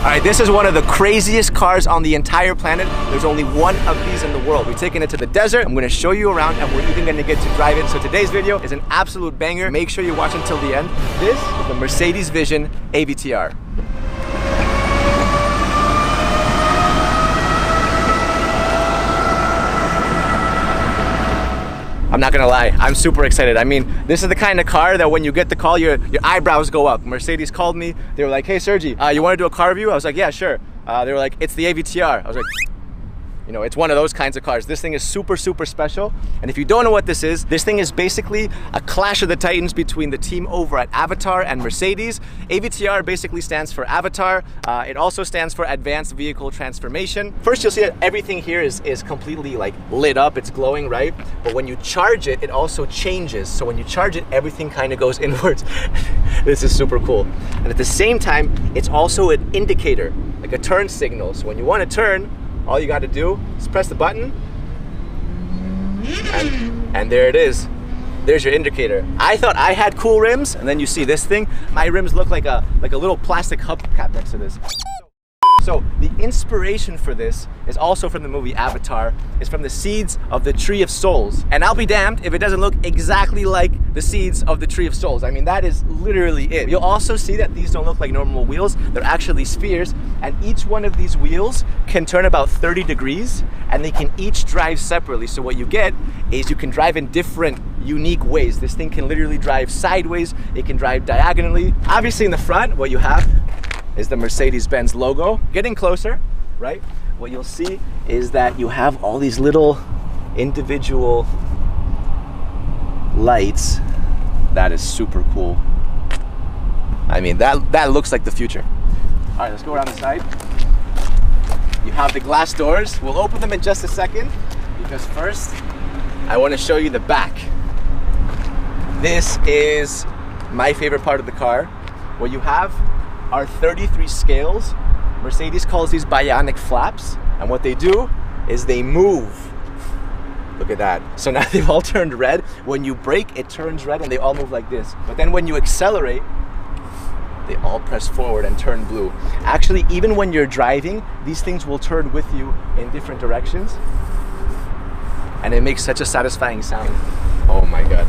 All right, this is one of the craziest cars on the entire planet. There's only one of these in the world. We're taking it to the desert. I'm gonna show you around and we're even gonna get to drive it. So today's video is an absolute banger. Make sure you watch until the end. This is the Mercedes Vision AVTR. I'm not gonna lie, I'm super excited. I mean, this is the kind of car that when you get the call, your eyebrows go up. Mercedes called me. They were like, hey Sergi, you wanna do a car review? I was like, yeah, sure. They were like, it's the AVTR. I was like, you know, it's one of those kinds of cars. This thing is super, super special. And if you don't know what this thing is basically a clash of the titans between the team over at AVTR and Mercedes. AVTR basically stands for Avatar. It also stands for Advanced Vehicle Transformation. First, you'll see that everything here is completely like lit up. It's glowing, right? But when you charge it, it also changes. So when you charge it, everything kind of goes inwards. This is super cool. And at the same time, it's also an indicator, like a turn signal. So when you want to turn, all you got to do is press the button, and there it is. There's your indicator. I thought I had cool rims, and then you see this thing. My rims look like a little plastic hubcap next to this. So the inspiration for this is also from the movie Avatar. It's from the seeds of the Tree of Souls. And I'll be damned if it doesn't look exactly like the seeds of the Tree of Souls. I mean, that is literally it. You'll also see that these don't look like normal wheels. They're actually spheres. And each one of these wheels can turn about 30 degrees and they can each drive separately. So what you get is you can drive in different unique ways. This thing can literally drive sideways. It can drive diagonally. Obviously in the front, what you have is the Mercedes-Benz logo. Getting closer, right? What you'll see is that you have all these little individual lights. That is super cool. I mean, that looks like the future. All right, let's go around the side. You have the glass doors. We'll open them in just a second because first, I want to show you the back. This is my favorite part of the car. What you have are 33 scales. Mercedes calls these bionic flaps, and what they do is they move. Look at that. So now they've all turned red. When you brake, it turns red and they all move like this. But then when you accelerate, they all press forward and turn blue. Actually, even when you're driving, these things will turn with you in different directions. And it makes such a satisfying sound. Oh my God.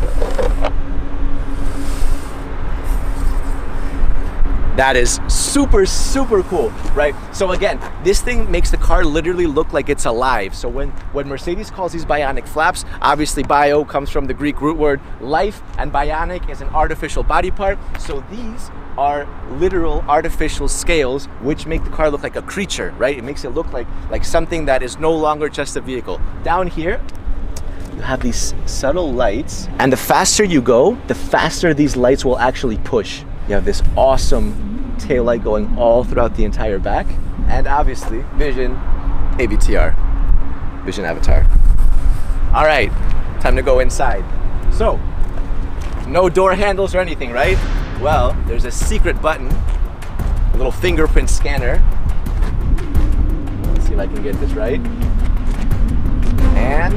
That is super, super cool, right? So again, this thing makes the car literally look like it's alive. So when Mercedes calls these bionic flaps, obviously bio comes from the Greek root word life, and bionic is an artificial body part. So these are literal artificial scales which make the car look like a creature, right? It makes it look like something that is no longer just a vehicle. Down here, you have these subtle lights, and the faster you go, the faster these lights will actually push. You have this awesome taillight going all throughout the entire back. And obviously, Vision AVTR, Vision Avatar. All right, time to go inside. So, no door handles or anything, right? Well, there's a secret button, a little fingerprint scanner. Let's see if I can get this right. And,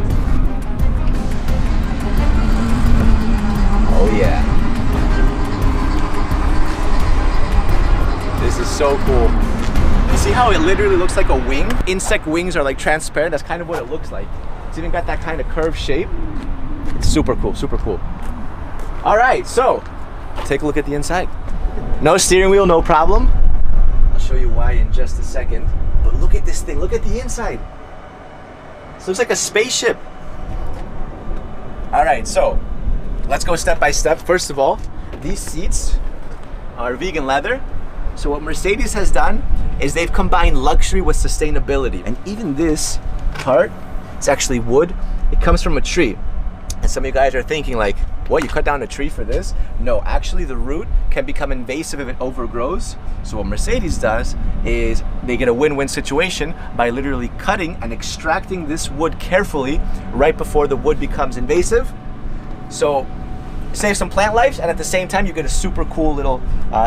oh yeah. This is so cool. You see how it literally looks like a wing? Insect wings are like transparent. That's kind of what it looks like. It's even got that kind of curved shape. It's super cool, super cool. All right, so take a look at the inside. No steering wheel, no problem. I'll show you why in just a second. But look at this thing, look at the inside. This looks like a spaceship. All right, so let's go step by step. First of all, these seats are vegan leather. So what Mercedes has done is they've combined luxury with sustainability. And even this part, it's actually wood. It comes from a tree. And some of you guys are thinking like, what, you cut down a tree for this? No, actually the root can become invasive if it overgrows. So what Mercedes does is they get a win-win situation by literally cutting and extracting this wood carefully right before the wood becomes invasive. So save some plant lives, and at the same time you get a super cool little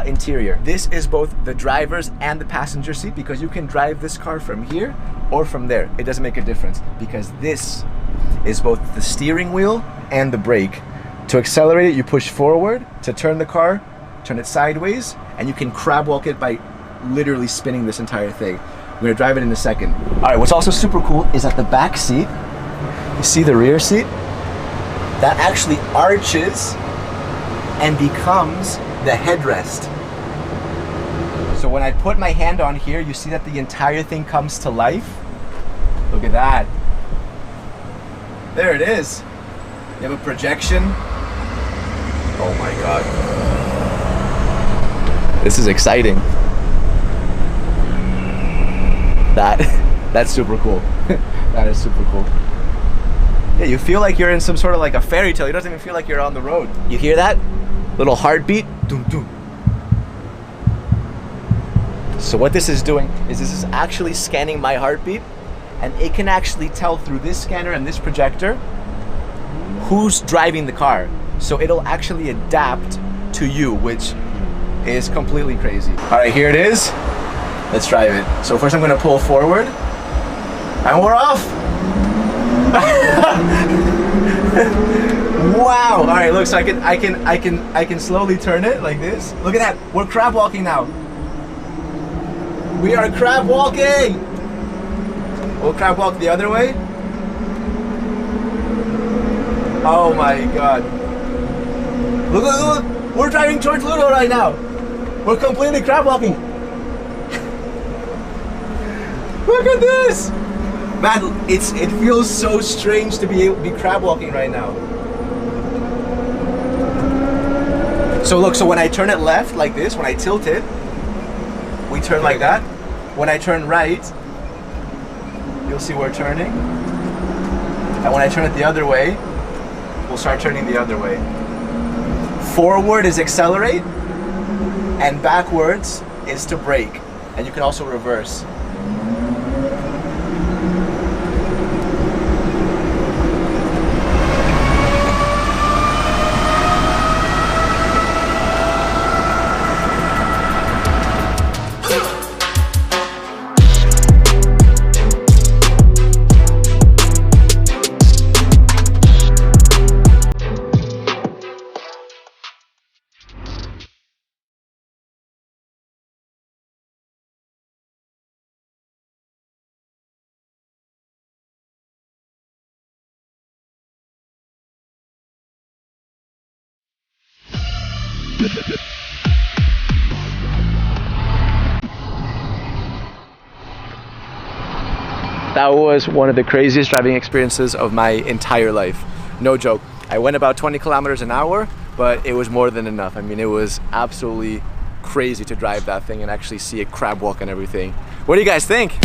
interior. This is both the driver's and the passenger seat because you can drive this car from here or from there. It doesn't make a difference because this is both the steering wheel and the brake. To accelerate it, you push forward. To turn the car, turn it sideways, and you can crab walk it by literally spinning this entire thing. I'm gonna drive it in a second. All right, what's also super cool is at the back seat, you see the rear seat? That actually arches and becomes the headrest. So when I put my hand on here, you see that the entire thing comes to life. Look at that. There it is. You have a projection. Oh my God. This is exciting. That's super cool. That is super cool. Yeah, you feel like you're in some sort of like a fairy tale. It doesn't even feel like you're on the road. You hear that? Little heartbeat. Doom, doom. So what this is doing is this is actually scanning my heartbeat, and it can actually tell through this scanner and this projector who's driving the car. So it'll actually adapt to you, which is completely crazy. All right, here it is. Let's drive it. So first I'm gonna pull forward, and we're off. Wow. All right, look, so I can slowly turn it like this. Look at that. We're crab walking now. We are crab walking. We'll crab walk the other way. Oh my God. Look, look, look. We're driving towards Ludo right now. We're completely crab walking. Look at this. Man, it feels so strange to be crab walking right now. So look, so when I turn it left like this, when I tilt it, we turn like that. When I turn right, you'll see we're turning. And when I turn it the other way, we'll start turning the other way. Forward is accelerate, and backwards is to brake. And you can also reverse. That was one of the craziest driving experiences of my entire life. No joke. I went about 20 kilometers an hour, but it was more than enough. I mean, it was absolutely crazy to drive that thing and actually see it crab walk and everything. What do you guys think?